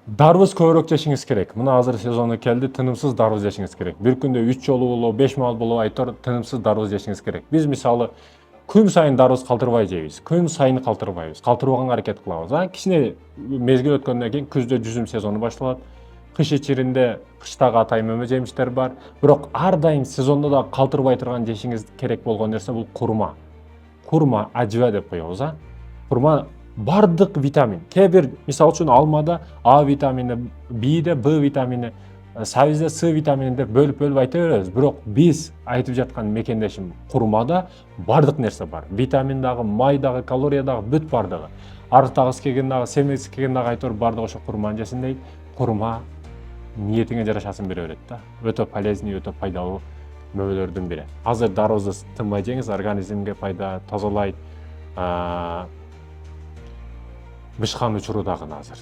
Дарбыз көбүрөөк жешиңиз керек. Мына азыр сезону келди, тынымсыз дарбыз жешиңиз керек. Бир күндө 3 жолу болобу, 5 маал болобу айтор тынымсыз дарбыз жешиңиз керек. Биз мисалы күн сайын дарбыз калтырбай жейбиз. Күн сайын калтырбайбыз. Калтырбаганга аракет кылабыз. Кичине мезгил өткөндөн кийин күздө жүзүм сезону башталат. Кыш ичеринде кыштагы атайын мөмө жемиштер бар. Бирок ар дайым сезондо да калтырбай турган жешиңиз керек болгон нерсе бул курма. Курма, ажва деп коебуз, Курма бардык витамин. Кээ бир мисалы үчүн алмада А витамини, Б'де Б витамини, сабизде С витамини деп бөлүп айта беребиз. Бирок биз айтып жаткан мекендешим курмада бардык нерсе бар. Витамин дагы, май дагы, калория дагы бүт бардыгы. Арыктагысы келген дагы, семгиси келген дагы айтор бардыгы ошо курманы жесин дейт. Курма ниетиңе жарашасын бере берет да. Өтө полезный, өтө пайдалуу мөбөлөрдүн бири. Азыр дарбызды тынбай жеңиз, организмге пайда, тазалайт. Бышкан учуру дагы азыр.